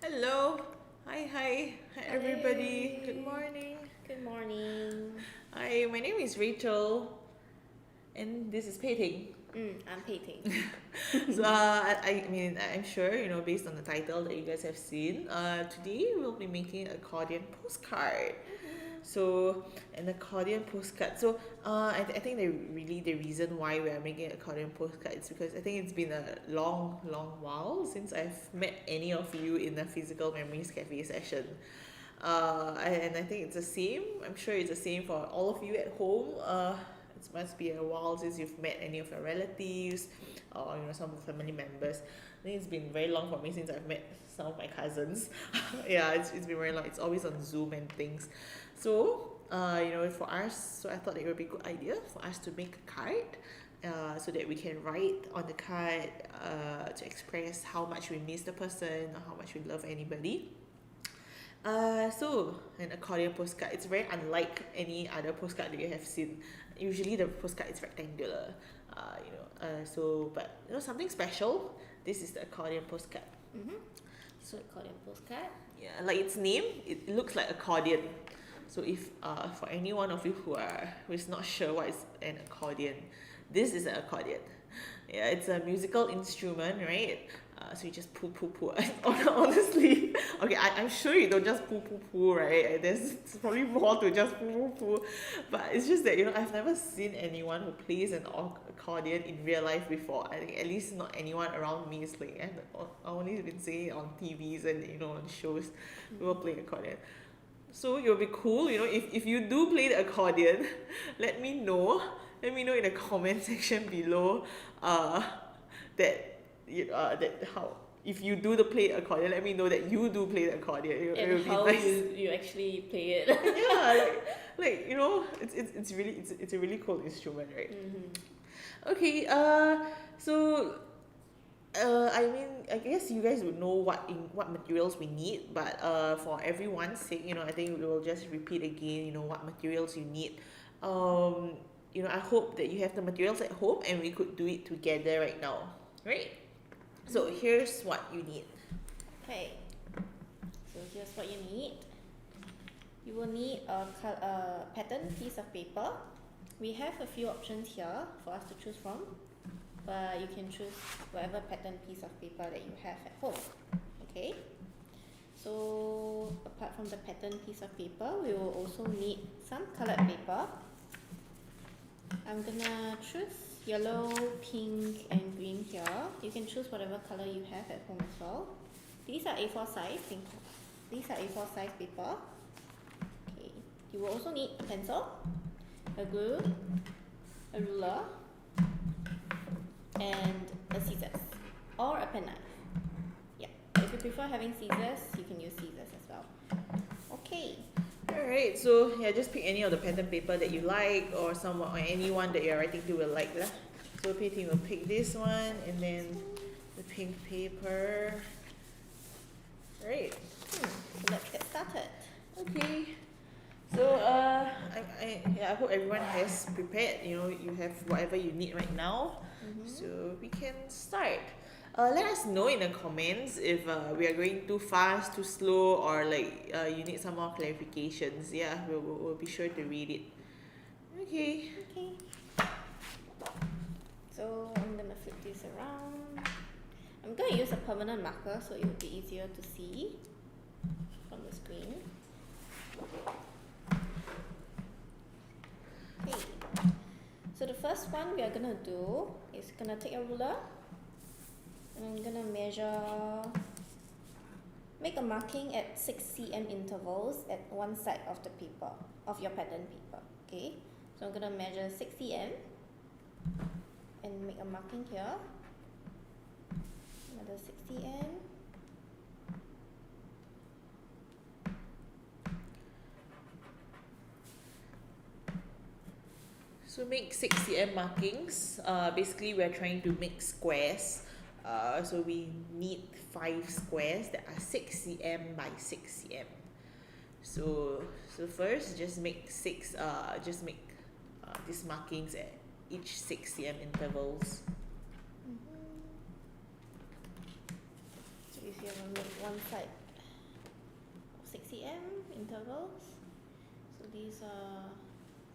Hello. Hi everybody. Good Hey. morning. Good morning. Hi, my name is Rachel and this is Pei Ting. I'm Pei. So I mean I'm sure based on the title that you guys have seen, today we'll be making accordion postcard. So an accordion postcard. So I think the reason why we are making accordion postcard is because I think it's been a long while since I've met any of you in a physical Memories Cafe session. And I think it's the same. I'm sure it's the same for all of you at home. It must be a while since you've met any of your relatives or some of the family members. I think it's been very long for me since I've met some of my cousins. Yeah, it's been very long. It's always on Zoom and things. So for us, so I thought it would be a good idea for us to make a card. So that we can write on the card to express how much we miss the person or how much we love anybody. So an accordion postcard, it's very unlike any other postcard that you have seen. Usually the postcard is rectangular, but something special. This is the accordion postcard. So accordion postcard. Yeah, like its name, it looks like accordion. So if for any one of you who is not sure what is an accordion, this is an accordion. Yeah, it's a musical instrument, right? So you just pull. Honestly, okay, I'm sure you don't just pull, right? There's probably more to just pull. But it's just that I've never seen anyone who plays an accordion in real life before. I think at least not anyone around me is playing. I've only been seeing it on TVs and on shows. People playing accordion. So it will be cool, if you do play the accordion, let me know. Let me know in the comment section below that how if you do the play accordion, let me know that you do play the accordion. It And would be how nice. you actually play it. Yeah, like it's a really cool instrument, right? Okay, so I mean, I guess you guys would know what materials we need, but for everyone's sake, I think we will just repeat again, what materials you need. I hope that you have the materials at home and we could do it together right now, right? So here's what you need. Okay. So here's what you need. You will need a pattern piece of paper. We have a few options here for us to choose from, but you can choose whatever pattern piece of paper that you have at home. Okay. So apart from the pattern piece of paper, we will also need some colored paper. I'm gonna choose yellow, pink and green here. You can choose whatever color you have at home as well. These are A4 size. These are A4 size paper. Okay. You will also need a pencil, a glue, a ruler, and a scissors or a penknife. Yeah. If you prefer having scissors, you can use scissors as well. Okay. Alright, so yeah, just pick any of the pattern paper that you like or anyone that you're writing to will like lah. So Pei Ting will pick this one and then the pink paper. Right. So let's get started. Okay. So I hope everyone has prepared. You have whatever you need right now. So we can start. Let us know in the comments if we are going too fast, too slow, or you need some more clarifications. Yeah, we'll be sure to read it. Okay. So I'm gonna flip this around. I'm gonna use a permanent marker so it will be easier to see from the screen. Okay. So the first one we are gonna do is gonna take a ruler and I'm gonna make a marking at 6 cm intervals at one side of the paper, of your pattern paper. Okay. So I'm gonna measure 6 cm and make a marking here. Another 6 cm. So make 6 cm markings. Basically, we're trying to make squares. So we need 5 squares that are 6 cm by 6 cm. So first, just make these markings at each 6 cm intervals. So you see, I'm gonna make one side cm intervals. So these are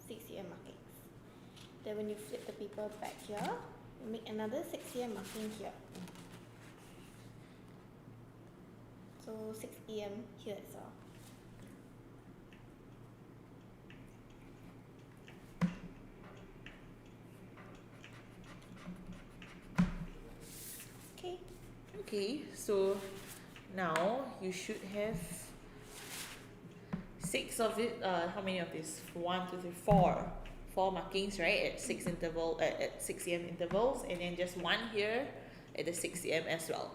6 cm markings. Then when you flip the paper back here, you make another 6 cm marking here. So 6 em here as well. Okay. Okay, so now you should have 6 of it. How many of these? 1, 2, 3, 4. 4 markings, right? At 6 cm intervals, and then just 1 here at the 6 cm as well.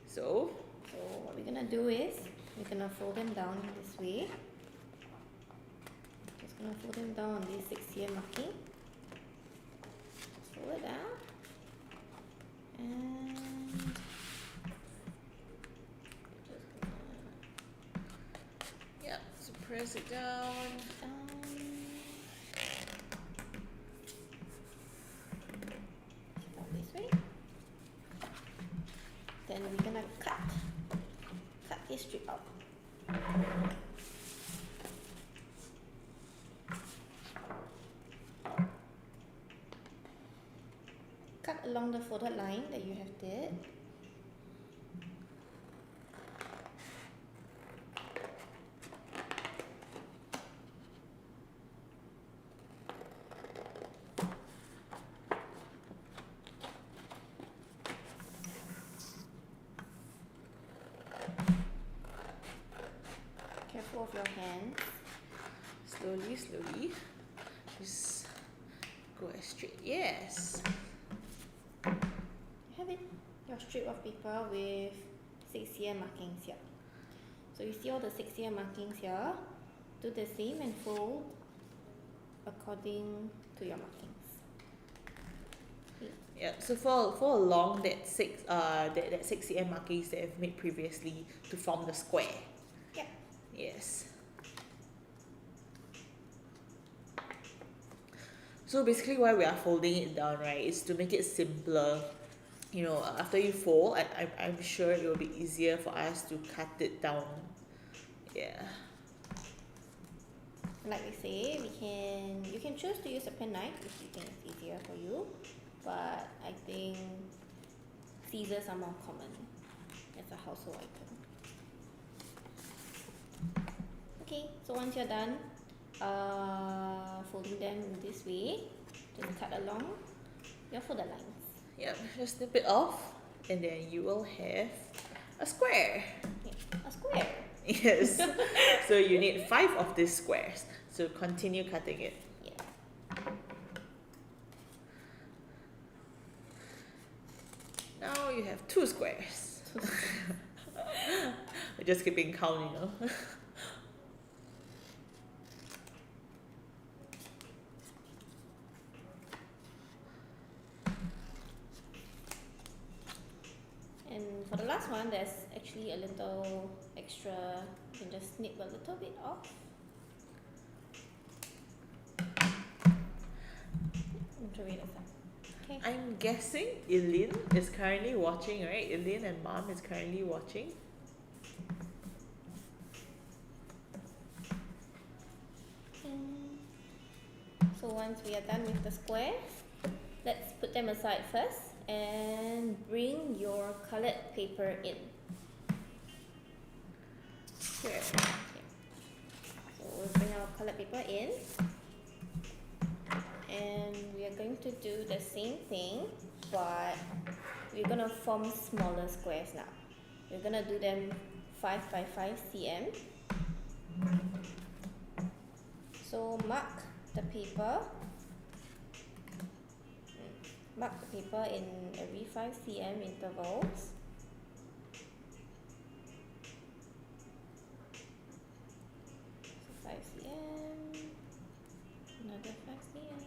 So what we're gonna do is we're gonna fold them down this way. Just gonna fold them down on this 6 cm marking. Just fold it down, and yeah, so press it down. Down this way. Then we're gonna cut this strip out. Cut along the folded line that you have did. Careful of your hands. Slowly. Just go as straight. Yes. You have it. Your strip of paper with 6 cm markings here. So you see all the 6 cm markings here. Do the same and fold according to your markings. Yeah. So for along that 6 cm markings that I've made previously to form the square. Yeah. Yes. So basically why we are folding it down, right, is to make it simpler. You know, after you fold, I'm sure it will be easier for us to cut it down. Yeah. Like we say, you can choose to use a penknife if you think it's easier for you, but I think scissors are more common as a household item. Okay, so once you're done folding them in this way, just cut along your folded lines. Yep, just snip it off and then you will have a square. Yeah, a square. Yes. So you need 5 of these squares. So continue cutting it. Yeah. Now you have 2 squares. We're just keeping count, you know. And for the last one, there's actually a little extra. You can just snip a little bit off. And throw it aside. Okay. I'm guessing Eileen is currently watching, right? Eileen and Mom is currently watching. So once we are done with the squares, let's put them aside first and bring your colored paper in. Here. So we'll bring our colored paper in, and we are going to do the same thing, but we're going to form smaller squares now. We're going to do them 5 by 5 cm. So mark the paper in every 5 cm intervals. So 5 cm, another 5 cm.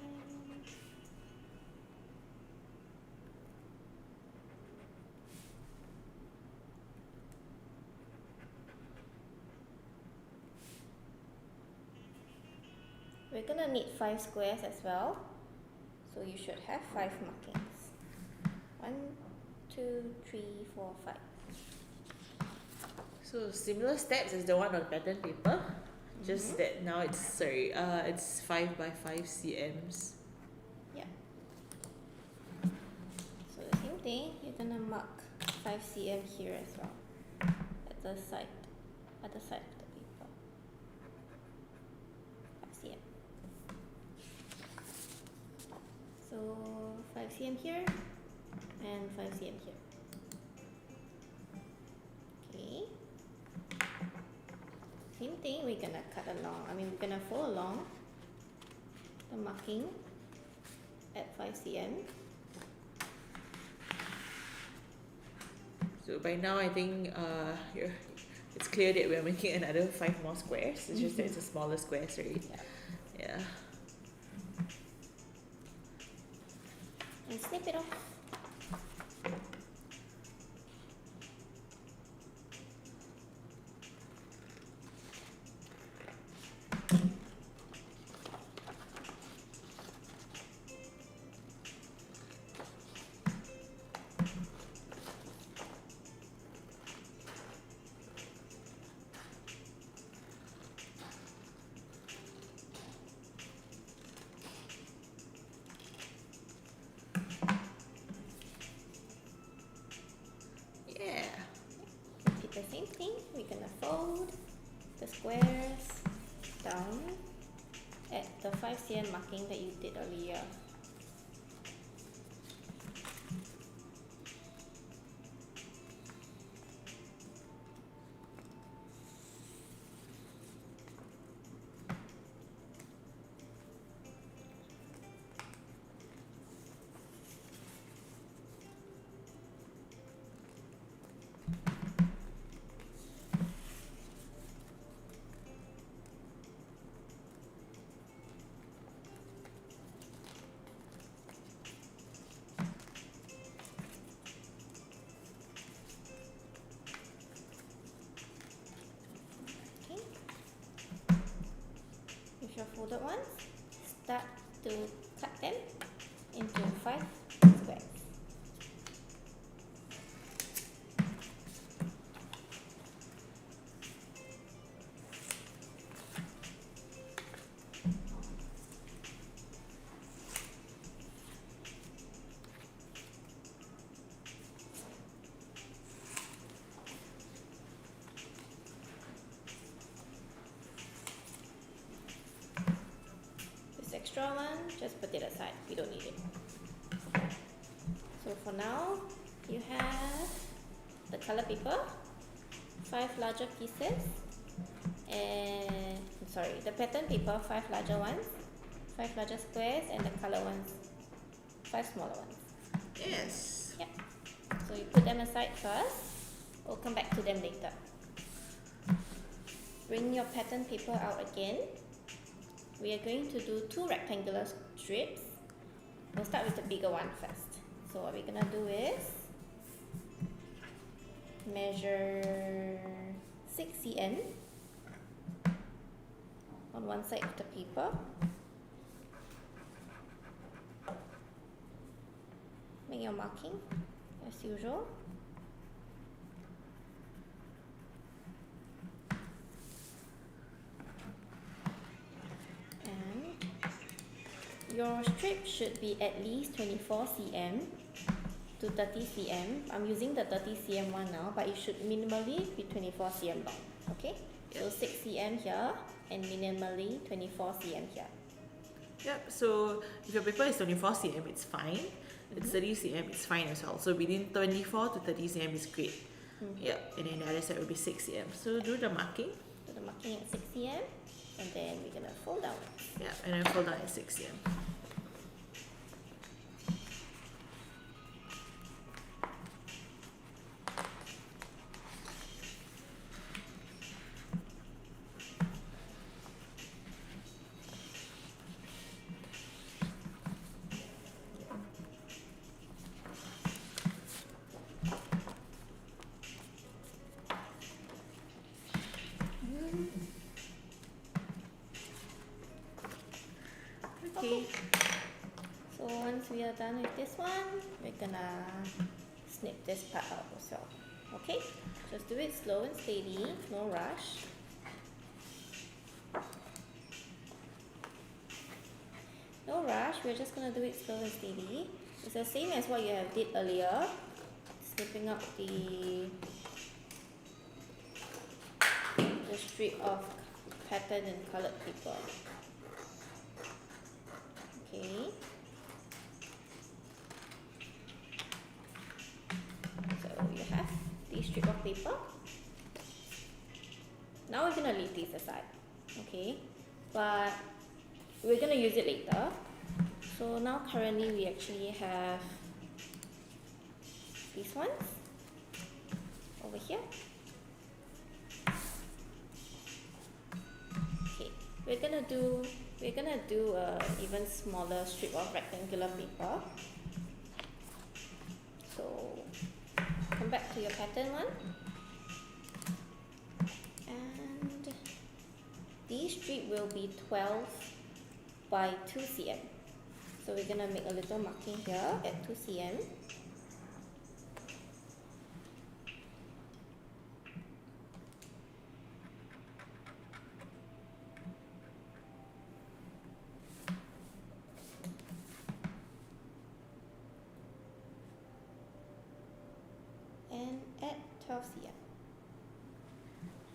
We're gonna need 5 squares as well, so you should have 5 markings. 1, 2, 3, 4, 5. So similar steps as the one on pattern paper, just that now it's it's 5 by 5 cms. Yeah. So the same thing, you're gonna mark 5 cm here as well, at the side of the paper. 5 cm. So 5 cm here and 5 cm here. Okay. Same thing, we're gonna we're gonna fold along the marking at 5 cm. So by now I think it's clear that we're making another 5 more squares. It's just that it's a smaller square, sorry. Yeah. And snip it off. Repeat the same thing. We're gonna fold the squares down at the 5 cm marking that you did earlier. With your folded ones, start to cut them into 5 squares. Extra one, just put it aside, we don't need it. So for now, you have the color paper, 5 larger pieces, and the pattern paper, 5 larger ones, 5 larger squares, and the color ones, 5 smaller ones. Yes. Yep. So you put them aside first, we'll come back to them later. Bring your pattern paper out again. We are going to do 2 rectangular strips. We'll start with the bigger one first. So what we're gonna do is measure 6 cm on one side of the paper. Make your marking as usual. Your strip should be at least 24 cm to 30 cm. I'm using the 30 cm one now, but it should minimally be 24 cm long. Okay? So 6 cm here and minimally 24 cm here. Yep, so if your paper is 24 cm, it's fine. It's 30 cm, it's fine as well. So within 24 to 30 cm is great. Yep, and then the other side will be 6 cm. So do the marking. Do the marking at 6 cm, and then we're gonna fold down. Yeah, and then fold down at 6 cm. Okay. So once we are done with this one, we're gonna snip this part out as well. Okay? Just do it slow and steady, no rush. No rush, we're just going to do it slow and steady. It's the same as what you have did earlier. Snipping up the strip of pattern and coloured paper. Okay. So you have this strip of paper. Now we're going to leave this aside. Okay. But we're going to use it later. So now currently we actually have these ones over here. Okay, we're gonna do a even smaller strip of rectangular paper. So come back to your pattern one, and this strip will be 12 by 2 cm. So we're gonna make a little marking here at 2 cm. And at 12 cm.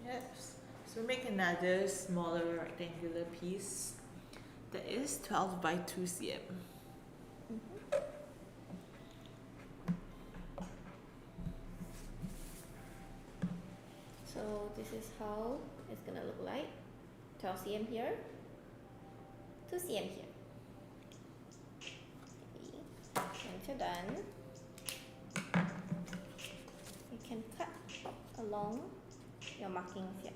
Yes. So make another smaller rectangular piece that is 12 by 2 cm. So this is how it's gonna look like. 12 cm here, 2 cm here. Okay. Once you're done, you can cut along your markings here.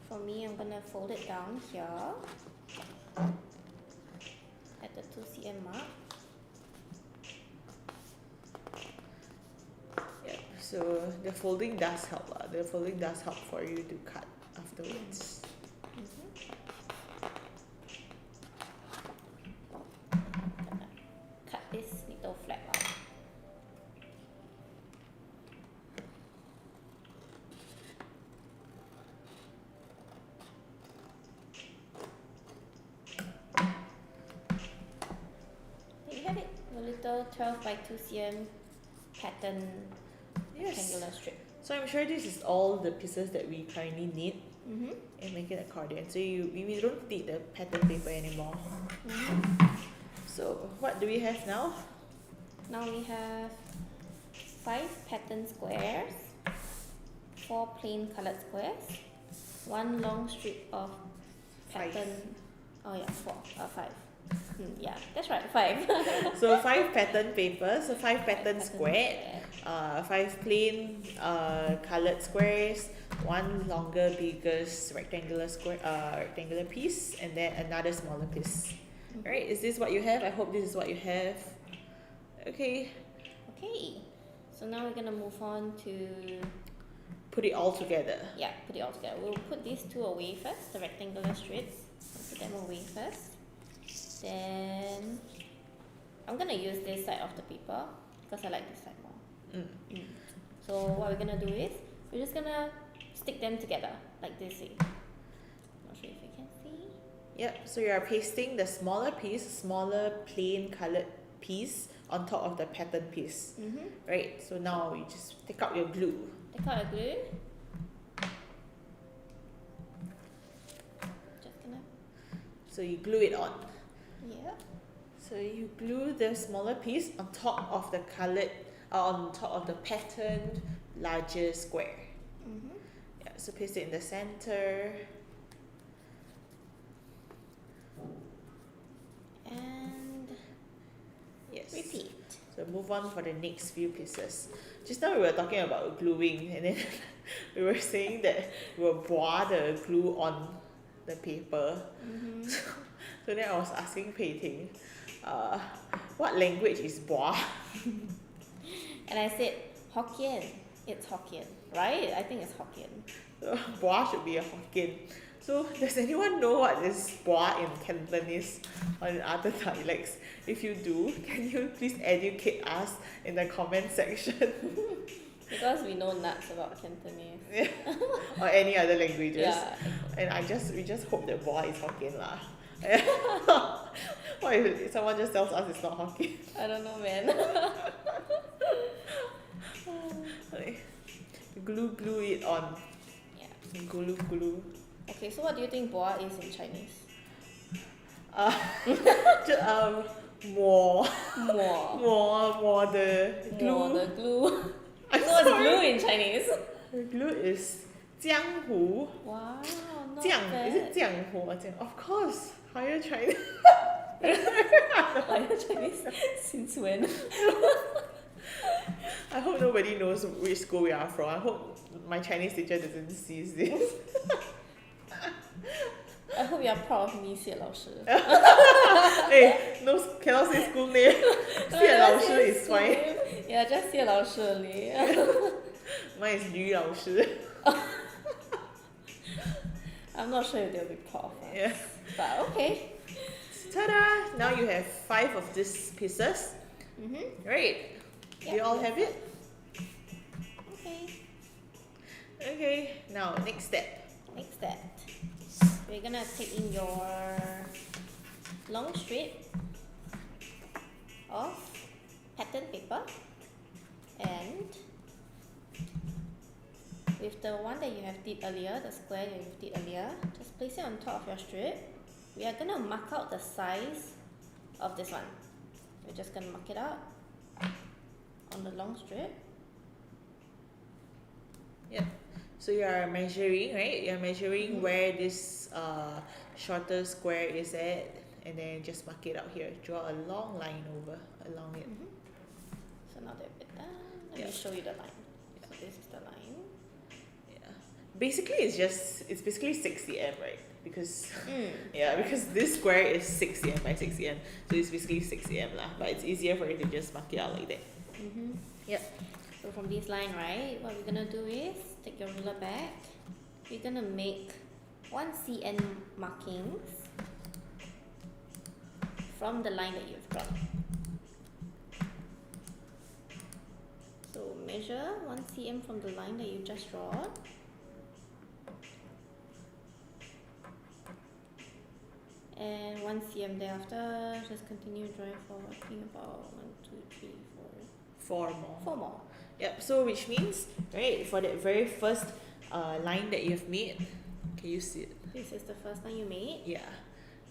For me, I'm gonna fold it down here at the 2 cm mark. Yep. So the folding does help. The folding does help for you to cut afterwards. Cut this little flap out. There you have it, a little 12 by 2 cm pattern rectangular strip. So I'm sure this is all the pieces that we currently need in making an accordion. So we don't need the pattern paper anymore. So what do we have now? Now we have 5 pattern squares, 4 plain coloured squares, 1 long strip of pattern. Oh yeah, 5. Yeah, that's right, 5. So 5 pattern papers, so 5 pattern squared, 5 plain coloured squares, 1 longer, bigger rectangular piece, and then another smaller piece. Right? Is this what you have? I hope this is what you have. Okay. Okay. So now we're gonna move on to put it all together. Yeah, put it all together. We'll put these two away first, the rectangular strips. We'll put them away first. Then I'm gonna use this side of the paper because I like this side more. So what we're gonna do is we're just gonna stick them together like this way. Not sure if you can see. Yep, so you are pasting the smaller plain coloured piece on top of the pattern piece. Right, so now you just take out your glue. Take out your glue. Just gonna. So you glue it on. Yeah. So you glue the smaller piece on top of the coloured, on top of the patterned larger square. Yeah, so paste it in the center. And yes. repeat. So move on for the next few pieces. Just now we were talking about gluing, and then we were saying that we will pour the glue on the paper. So then I was asking Pei Ting, what language is bois? And I said Hokkien. It's Hokkien, right? I think it's Hokkien. So bois should be a Hokkien. So does anyone know what is bois in Cantonese or in other dialects? If you do, can you please educate us in the comment section? Because we know nuts about Cantonese. Yeah. Or any other languages. Yeah. And we just hope that bois is Hokkien lah. What if someone just tells us it's not Hokkien? I don't know, man. Like, glue it on. Yeah. Glue. Okay, so what do you think bois is in Chinese? More the glue. The glue. I'm So what's sorry. glue in Chinese? Glue is 江湖. Wow, not 江 bad. is it 江湖 or 江? Of course, higher Chinese. Higher Chinese? Since when? I hope nobody knows which school we are from. I hope my Chinese teacher doesn't see this. I hope you are proud of me, 谢老师. Hey, no, cannot say school name. 谢老师 is fine. Yeah, just 谢老师 only. Mine is 吕老师. I'm not sure if they'll be proud of us. Yeah. But okay. Ta-da! Now you have 5 of these pieces. Right? Do you all have it? Okay. Okay, now next step. Next step. We're gonna take in your long strip of pattern paper, and with the one that you have did earlier, the square that you did earlier, just place it on top of your strip. We are gonna mark out the size of this one. We're just gonna mark it out on the long strip. Yep. So you are measuring, right? You're measuring where this shorter square is at, and then just mark it out here. Draw a long line over along it. So now that bit done, let me show you the line. So this is the line. Yeah. Basically, it's basically 6 cm, right? Because because this square is 6 cm by 6 cm, so it's basically 6 cm lah. But it's easier for you to just mark it out like that. Yep. So from this line, right, what we're gonna do is take your ruler back. We're gonna make 1 cm markings from the line that you've drawn. So measure 1 cm from the line that you just drawn. And 1 cm thereafter, just continue drawing forward. I think about 1, 2, 3, 4. 4 more. 4 more. Yep. So which means, right, for that very first line that you've made, can you see it? This is the first line you made. Yeah.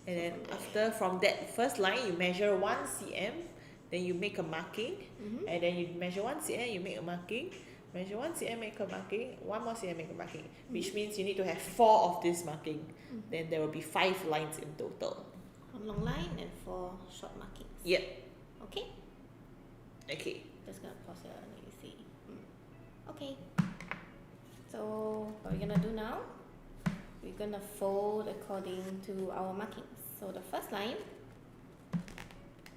And then from that first line, you measure 1 cm, then you make a marking, and then you measure 1 cm, you make a marking, measure 1 cm, make a marking, 1 more cm, make a marking, which means you need to have 4 of this marking. Then there will be 5 lines in total. 1 long line and 4 short markings. Yep. Okay? Okay. Just gonna pause here and let you see. Okay. So what we're gonna do now, we're gonna fold according to our markings. So the first line,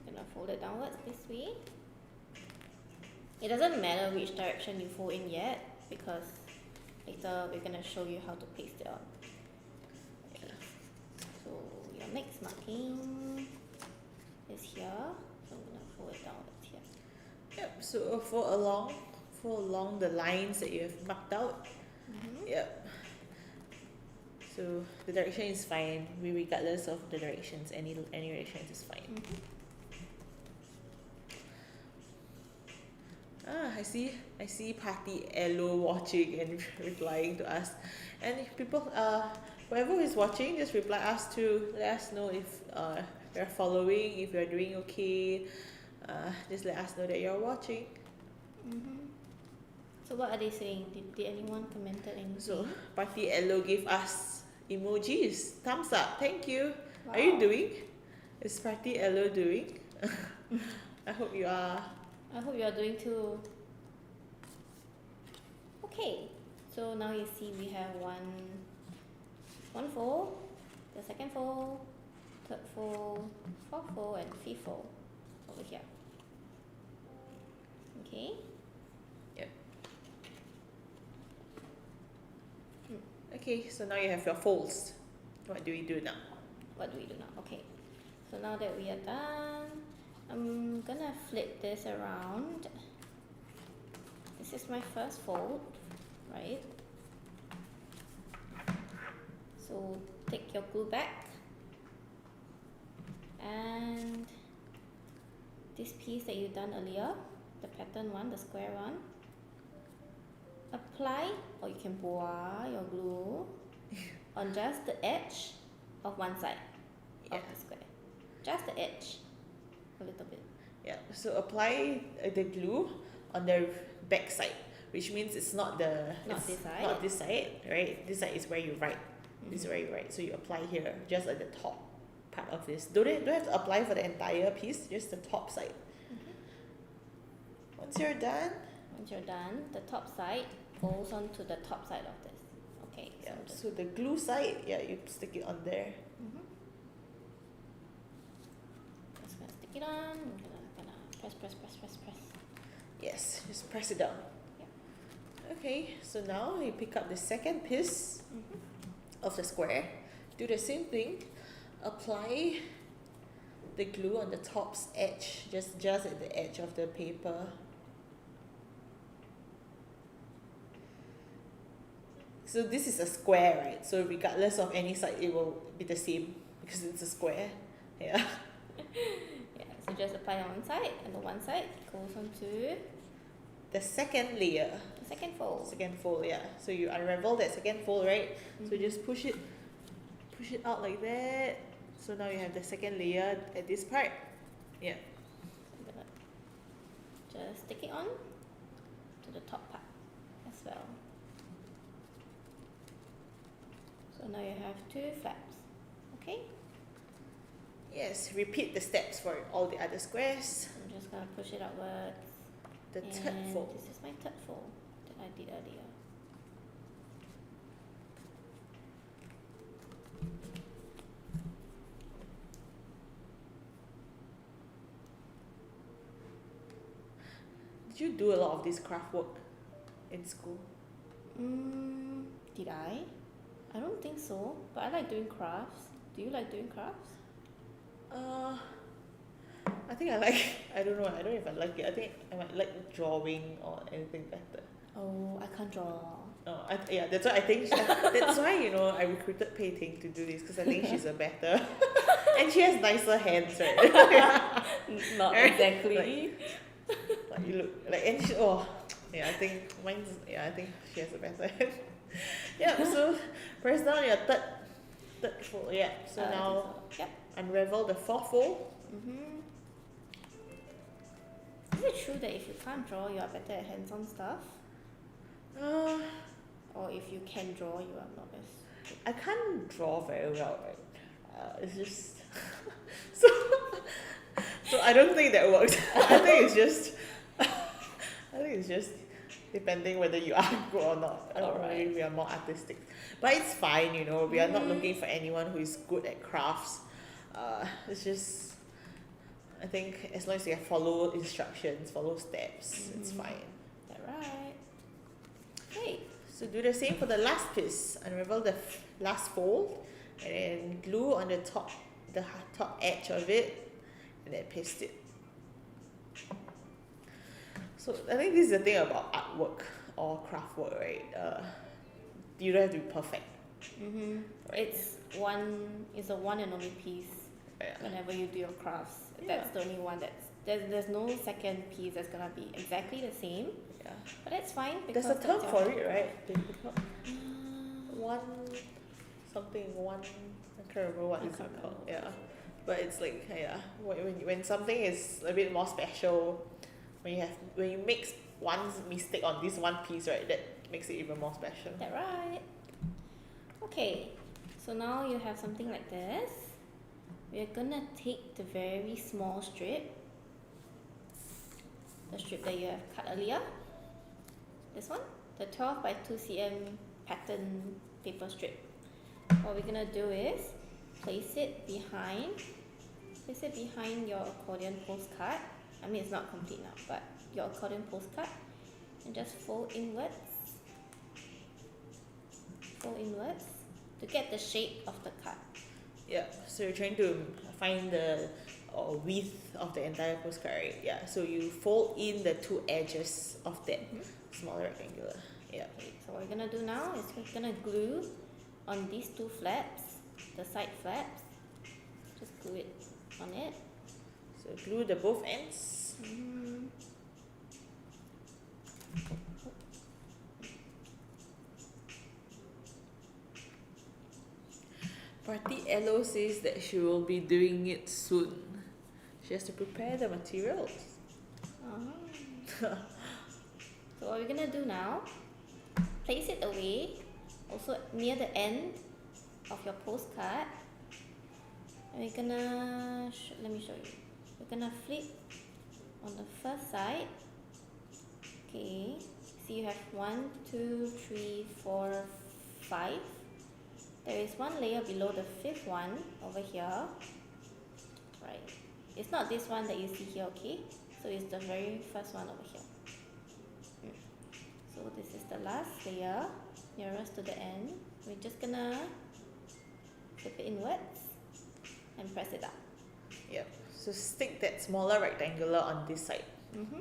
gonna fold it downwards this way. It doesn't matter which direction you fold in yet, because later we're gonna show you how to paste it on. Okay. So your next marking is here. So I'm gonna fold it downwards here. Yep. So fold along the lines that you have marked out. Yep. So the direction is fine, regardless of the directions. Any directions is fine. I see Party Elo watching and replying to us. And if people, whoever is watching, just reply us to let us know if you're following, if you're doing okay. Just let us know that you're watching. So what are they saying? Did anyone commented anything? So Party Elo gave us emojis, thumbs up. Thank you. Wow. Are you doing? Is Party Elo doing? I hope you are. I hope you are doing too. Okay, so now you see we have one fold, the second fold, third fold, fourth fold, and fifth fold over here. Okay. Yep. Okay, so now you have your folds. What do we do now? What do we do now? Okay, so now that we are done, I'm gonna flip this around. This is my first fold, right? So take your glue back, and this piece that you've done earlier, the pattern one, the square one, apply, or you can pour your glue on just the edge of one side of the square. Just the edge, a little bit. Yeah, so apply the glue on the back side, which means it's not the This side. not this side, right? This side is where you write. This is where you write. So you apply here, just at the top part of this. Don't have to apply for the entire piece, just the top side. Once you're done, the top side goes onto the top side of this. Okay. yeah. So the glue side, yeah, you stick it on there. Just gonna stick it on. I'm gonna press. Yes, just press it down. Yeah. Okay, so now you pick up the second piece of the square. Do the same thing. Apply the glue on the top's edge, just at the edge of the paper. So this is a square, right? So regardless of any side, it will be the same because it's a square. Yeah. Yeah, so just apply on one side, and the one side goes onto The second layer. the second fold. Second fold, yeah. So you unravel that second fold, right? So just push it out like that. So now you have the second layer at this part. Yeah. I'm gonna just stick it on to the top part as well. So now you have two flaps. Okay? Yes, repeat the steps for all the other squares. I'm just gonna push it outwards. The third And fold. this is my third fold that I did earlier. Did you do a lot of this craft work in school? Did I? I don't think so, but I like doing crafts. Do you like doing crafts? I think I like, I don't know know if I like it. I think I might like drawing or anything better. Oh, I can't draw. Oh, yeah, that's why I think that's why I recruited Pei Ting to do this because I think she's a better and she has nicer hands, right? Not Right? exactly. Like you look like and she, I think mine's I think she has a better hand. Yeah, so press down your third fold. Yeah, so now Yep. unravel the fourth fold. Is it true that if you can't draw, you are better at hands-on stuff? Or if you can draw, you are not as good? I can't draw very well, right? It's just so I don't think that works. I think it's just depending whether you are good or not. Or maybe we are more artistic, but it's fine. We are not looking for anyone who is good at crafts. It's just I think as long as you follow instructions, follow steps, it's fine. Is that right? Great. So do the same for the last piece. Unravel the last fold and then glue on the top edge of it and then paste it. So I think this is the thing about artwork or craft work, right? You don't have to be perfect. Right? It's a one and only piece. Yeah. Whenever you do your crafts, Yeah. that's the only one there's no second piece that's gonna be exactly the same. Yeah. But that's fine because There's a term that's for your- it, right? One something one. I can't remember what I it's can't called. remember. Yeah, but it's like when something is a bit more special, when you make one mistake on this one piece, right? That makes it even more special. Is that right? Okay, so now you have something like this. We're gonna take the very small strip, the strip that you have cut earlier, this one, the 12 by 2 cm pattern paper strip. What we're gonna do is place it behind your accordion postcard. I mean, it's not complete now, but your accordion postcard, and just fold inwards, to get the shape of the card. Yeah, so you're trying to find the width of the entire postcard, right? Yeah, so you fold in the two edges of that smaller rectangular. Yeah. Okay, so what we're gonna do now is we're gonna glue on these two flaps, the side flaps. Just glue it on it. So glue the both ends. Party Elo says that she will be doing it soon. She has to prepare the materials. So what we're gonna do now, place it away, also near the end of your postcard. And we're gonna, let me show you. We're gonna flip on the first side. Okay, so you have 1, 2, 3, 4, 5. There is one layer below the fifth one over here. Right. It's not this one that you see here, okay? So it's the very first one over here. So this is the last layer, nearest to the end. We're just gonna flip it inwards and press it up. Yep. So stick that smaller rectangular on this side. Okay.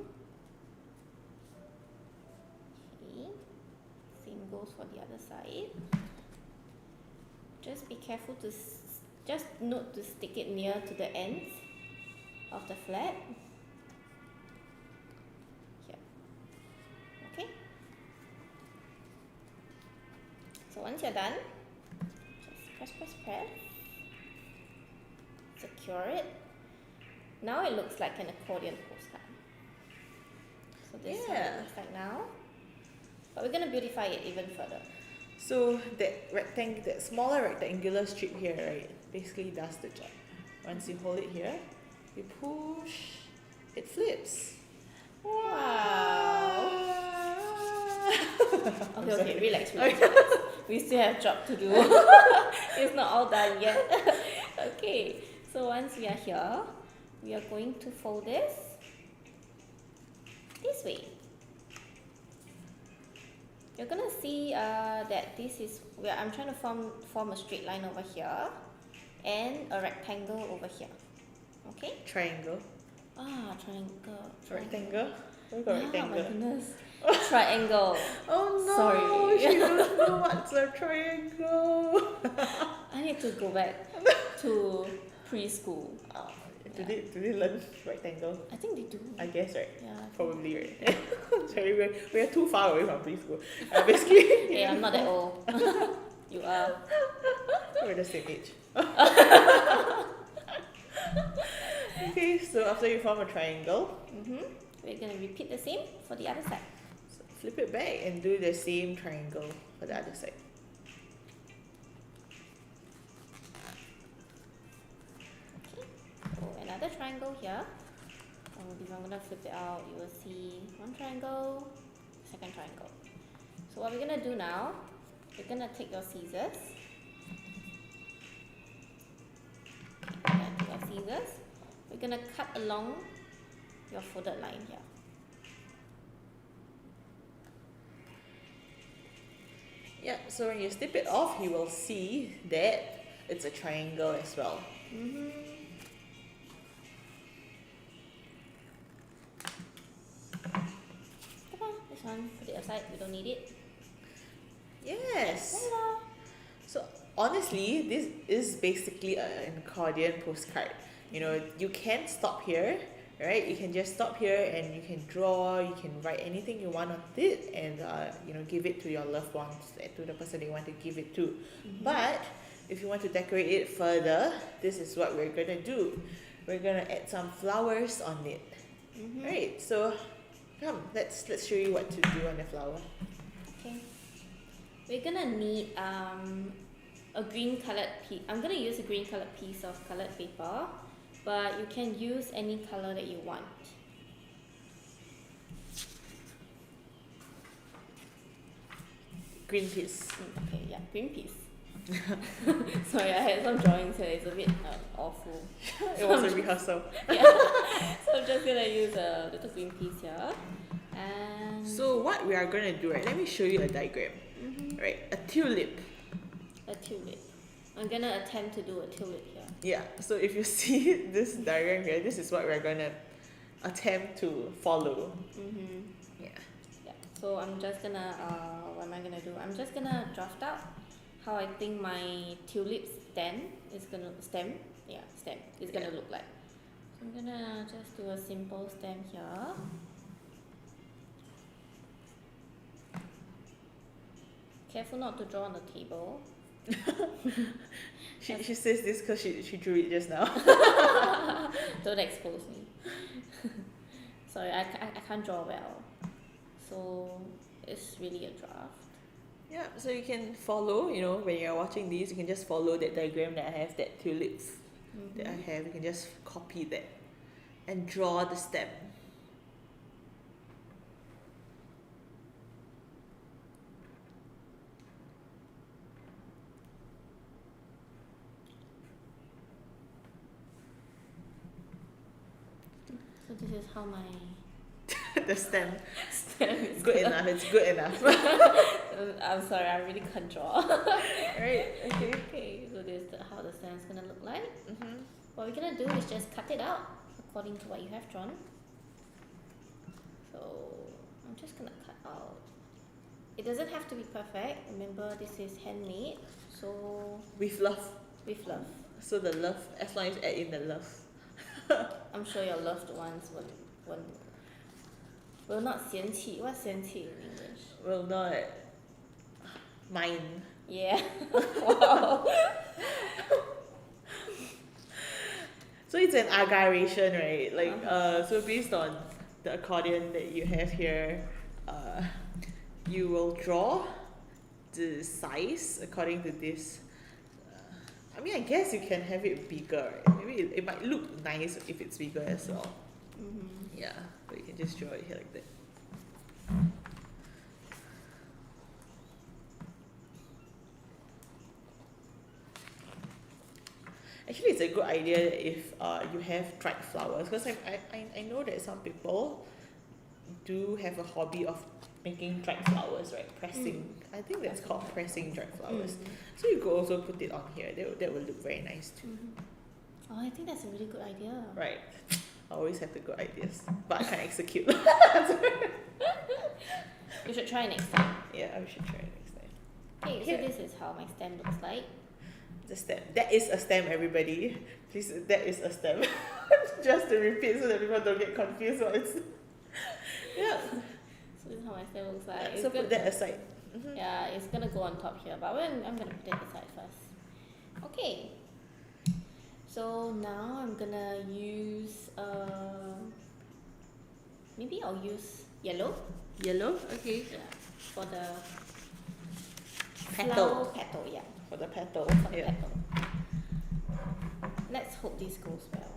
Same goes for the other side. Just be careful to, just note to stick it near to the ends of the flap. Here. Okay. So once you're done, just press. Secure it. Now it looks like an accordion postcard. So this is what it looks like now. But we're gonna beautify it even further. So that smaller rectangular strip here, right, basically does the job. Once you hold it here, you push, it flips. Wow. Okay, relax. We still have job to do. It's not all done yet. Okay, so once we are here, we are going to fold this way. You're gonna see that this is where I'm trying to form a straight line over here and a rectangle over here. Okay? Triangle. Triangle. Rectangle? Where got rectangle? My goodness. Triangle. Oh no! Sorry. She doesn't know what's a triangle. I need to go back to preschool. Did they learn rectangle? I think they do. I guess, right? Yeah. Probably, right? Sorry, we're too far away from preschool. Basically. Hey, I'm not that old. You are. We're the same age. Okay, so after you form a triangle, we're gonna repeat the same for the other side. so flip it back and do the same triangle for the other side. So another triangle here. If I'm gonna flip it out, you will see one triangle, second triangle. So what we're gonna do now, we're gonna take your scissors. We're gonna cut along your folded line here. Yeah, so when you snip it off, you will see that it's a triangle as well. This one, put it aside, we don't need it. Yes. Voila. So honestly, this is basically an accordion postcard. You know, you can stop here, right? You can just stop here and you can draw, you can write anything you want on it and, give it to your loved ones, to the person you want to give it to. But if you want to decorate it further, this is what we're going to do. We're going to add some flowers on it. Right, so come, let's show you what to do on the flower. Okay. We're gonna need a green colored piece. I'm gonna use a green colored piece of colored paper, but you can use any color that you want. Green piece. Okay, yeah, green piece. Sorry, I had some drawings here. It's a bit awful. It was a rehearsal. Yeah. So I'm just gonna use a little green piece here. And So what we are going to do, right? Let me show you a diagram. Right, a tulip. a tulip. I'm gonna attempt to do a tulip here. Yeah, so if you see this diagram here, this is what we're gonna attempt to follow. Yeah. Yeah. So I'm just gonna what am I gonna do? I'm just gonna draft out how I think my tulip stem is gonna look like. So I'm gonna just do a simple stem here. Careful not to draw on the table. She says this because she drew it just now. Don't expose me. Sorry, I can't draw well. So it's really a draft. Yeah, so you can follow, when you're watching these, you can just follow that diagram that I have, that tulips that I have. You can just copy that and draw the stem. So this is how my The stem. stem is Good enough, it's good enough. I'm sorry, I really can't draw. Right, okay. Okay, so this is how the stem is gonna look like. Mm-hmm. What we're gonna do is just cut it out according to what you have drawn. So I'm just gonna cut out. It doesn't have to be perfect. Remember, this is handmade, so With love. with love. So the love, as long as you add in the love. I'm sure your loved ones will not 嫌弃. What's 嫌弃 in English? Will not mind. Yeah. Wow. So it's an aggregation, right? Like, so based on the accordion that you have here, you will draw the size according to this. I mean, I guess you can have it bigger, right? Maybe it might look nice if it's bigger as well. Yeah, but you can just draw it here like that. Actually, it's a good idea if you have dried flowers, because I know that some people do have a hobby of making dried flowers, right? Pressing. I think that's called pressing dried flowers. So you could also put it on here. That would look very nice too. Oh, I think that's a really good idea. Right. I always have the good ideas, but I can't execute. You should try next time. Yeah, we should try it next time. Okay, Here. so this is how my stem looks like. The stem. That is a stem, everybody. Please, that is a stem. Just to repeat so that people don't get confused what it's. Yeah. So this is how my stem looks like. So put that aside. Yeah, it's gonna go on top here, but I'm gonna put it aside first. Okay. So now I'm gonna use maybe I'll use yellow. Yellow? Okay. Yeah. For the Petal. flower petal, yeah. For the petal. For the Yeah. petal. Let's hope this goes well.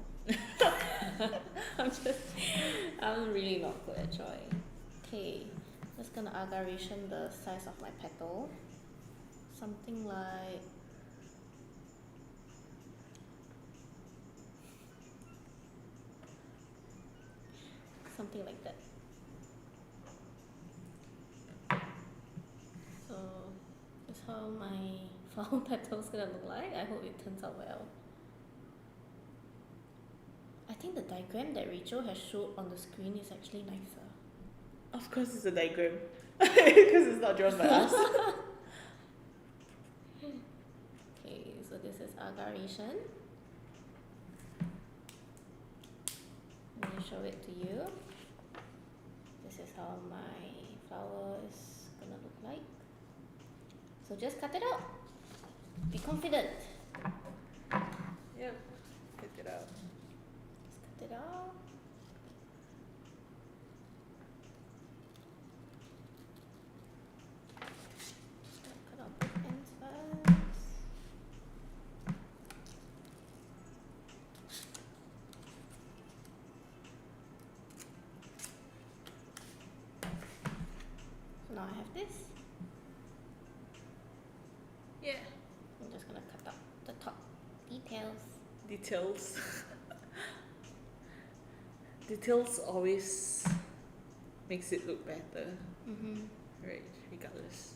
I'm really not good at drawing. Okay, just gonna aggregation the size of my petal. Something like that. So that's how my flower petal is gonna look like. I hope it turns out well. I think the diagram that Rachel has showed on the screen is actually nicer. Of course, it's a diagram. Because it's not drawn by us. Okay, so this is aggregation. Let me show it to you. This is how my flower is gonna look like. So just cut it out. Be confident. Yep. Cut it out. Just cut it out. Cut out both ends first. So now I have this. Yeah. I'm just gonna cut out the top details. Details. Details always makes it look better. Right, regardless.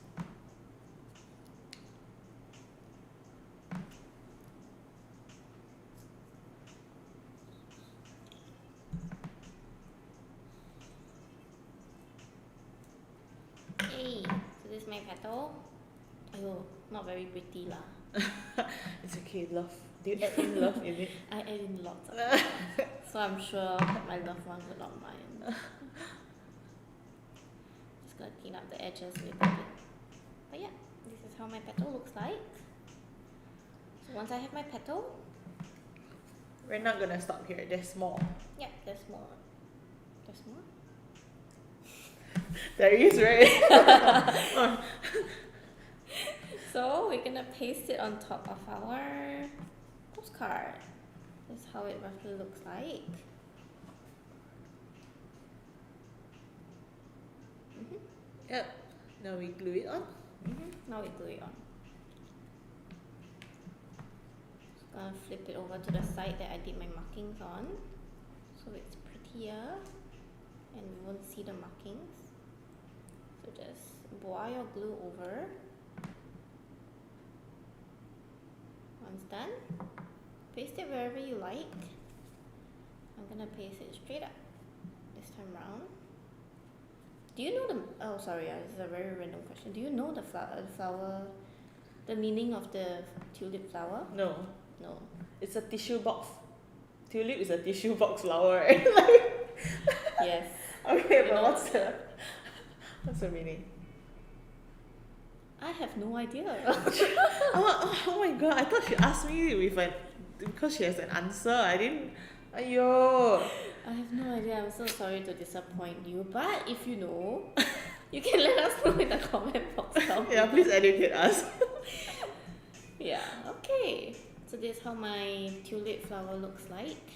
petal. Oh, not very pretty lah. It's okay, love. Do you add in love in it? I add in lots of love. So I'm sure my loved one would not mind. Just gonna clean up the edges a little bit. But yeah, this is how my petal looks like. So once I have my petal, We're not gonna stop here. There's more. yeah, there's more. There's more. There is, right? So we're gonna paste it on top of our postcard. That's how it roughly looks like. Yep. Now we glue it on. Now we glue it on. Just gonna flip it over to the side that I did my markings on, so it's prettier and we won't see the markings. So just boil your glue over. Once done, paste it wherever you like. I'm gonna paste it straight up this time round. Do you know the? Oh, sorry, this is a very random question. Do you know the flower, the meaning of the tulip flower? No, No. it's a tissue box. Tulip is a tissue box flower, right? Yes. Okay, You but know- what's the meaning? I have no idea. Oh my god! I thought she asked me because she has an answer. I didn't. Aiyo. I have no idea. I'm so sorry to disappoint you. But if you know, you can let us know in the comment box down Yeah, below. please educate us. Yeah. Okay. So this is how my tulip flower looks like.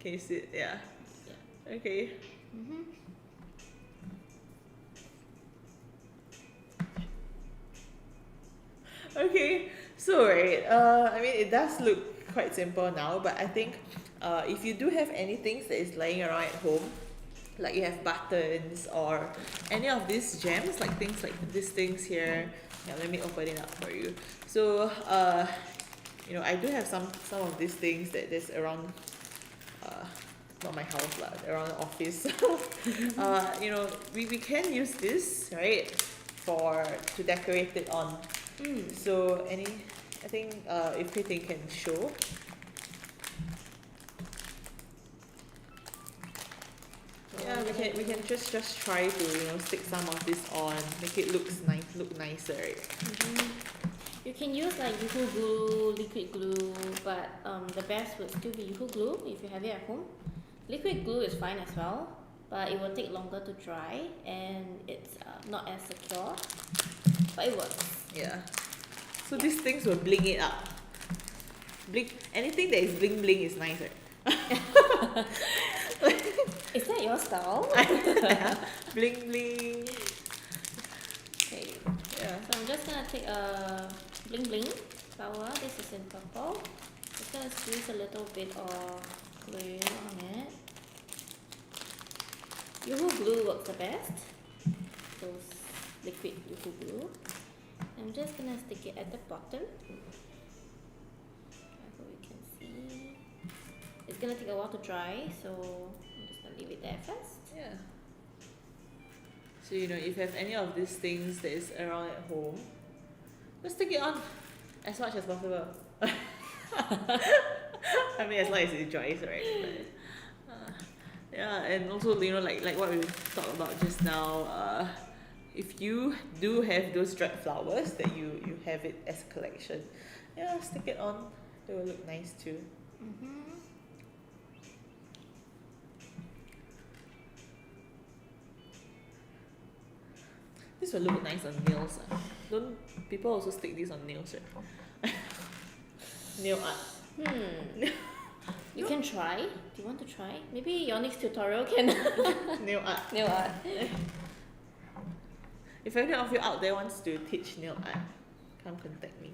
Can you see it? Yeah. Yeah. Okay. Okay, so right, I mean it does look quite simple now, but I think if you do have any things that is lying around at home, like you have buttons or any of these gems, like things like these things here. Yeah, let me open it up for you. So you know, I do have some of these things that is around not my house lah, around the office. You know, we can use this, right, to decorate it on. So I think if Pei can show. Yeah, we can just try to, you know, stick some of this on, make it look nicer, right? You can use like Yoo-hoo glue, liquid glue, but the best would still be Yoo-hoo glue if you have it at home. Liquid glue is fine as well, but it will take longer to dry and it's not as secure, but it works. Yeah. So these things will bling it up. Anything that is bling bling is nice, right? Is that your style? Bling bling. Okay, Yeah. so I'm just gonna take a bling bling flower. This is in purple. Just gonna squeeze a little bit of glue on it. Yoo-hoo glue works the best. Those liquid Yoo-hoo glue. I'm just gonna stick it at the bottom. So we can see. It's gonna take a while to dry, so I'm just gonna leave it there first. Yeah. So you know, if you have any of these things that is around at home, just stick it on as much as possible. I mean, as long as it dries, right? But, yeah, and also, you know, like what we talked about just now. If you do have those dried flowers that you have it as a collection, yeah, stick it on. It will look nice too. This will look nice on nails. Don't people also stick this on nails, right? Nail art. You can try. Do you want to try? Maybe your next tutorial can Nail art. nail art. If any of you out there wants to teach nail art, come contact me.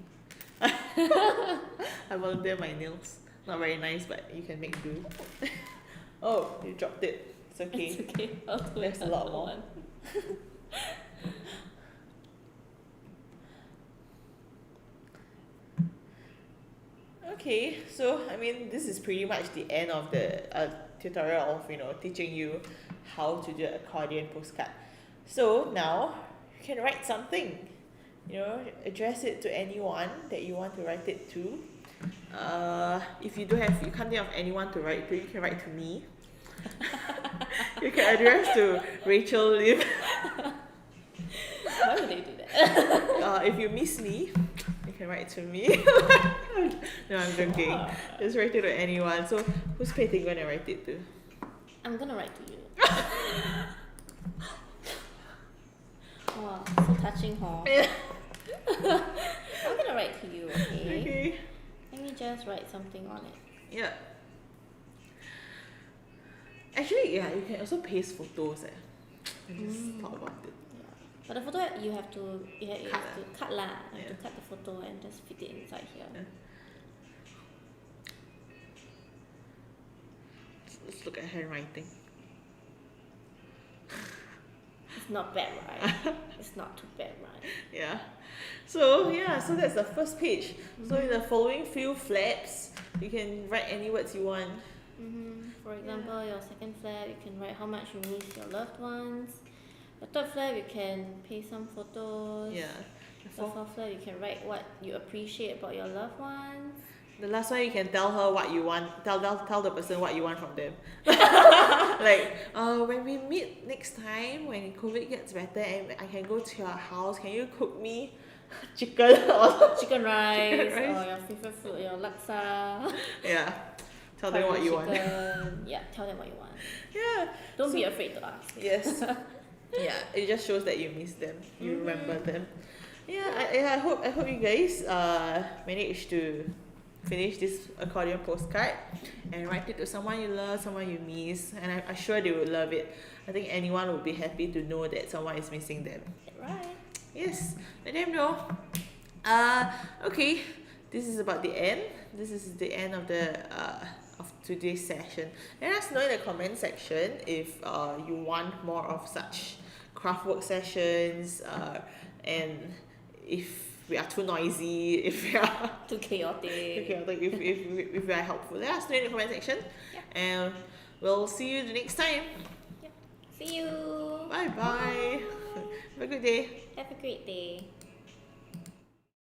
I volunteer my nails. Not very nice, but you can make do. Oh, you dropped it. It's okay. It's okay. I'll do There's a another lot more. one. Okay, so I mean, this is pretty much the end of the tutorial of, you know, teaching you how to do an accordion postcard. So now you can write something, address it to anyone that you want to write it to. If you can't think of anyone to write to, you can write to me. You can address to Rachel Lim. Why would they do that? If you miss me, you can write to me. No, I'm joking. Just write it to anyone. So who's Pei gonna write it to? I'm gonna write to you. Wow, so touching, huh? Yeah. I'm gonna write to you, okay? Okay. Let me just write something on it. Yeah. Actually, yeah, you can also paste photos. I just thought about it. Yeah. But the photo you have to cut lah. You have Yeah. to cut the photo and just fit it inside here. Yeah. Let's look at handwriting. It's not bad, right? It's not too bad, right? Yeah. So that's the first page. So in the following few flaps, you can write any words you want. For example, your second flap, you can write how much you miss your loved ones. The third flap, you can paste some photos. Yeah. The fourth flap, you can write what you appreciate about your loved ones. The last one, you can tell her what you want. Tell the person what you want from them. Like, when we meet next time, when COVID gets better and I can go to your house, can you cook me chicken or Chicken rice, Chicken rice. or your favorite food, your laksa. yeah? Tell them what you want. chicken. Yeah, tell them what you want. Yeah. Don't be afraid to ask. Yes. Yeah. It just shows that you miss them. You remember them. Yeah. I hope you guys manage to finish this accordion postcard and write it to someone you love, someone you miss, and I'm sure they would love it. I think anyone would be happy to know that someone is missing them. Right. Yes, let them know. Okay, this is about the end. This is the end of the of today's session. Let us know in the comment section if you want more of such craftwork sessions, and if we are too noisy, if we are Too chaotic. if we are helpful. Let us know in the comment section. Yeah. And we'll see you the next time. Yeah. See you. Bye bye. Have a good day. Have a great day.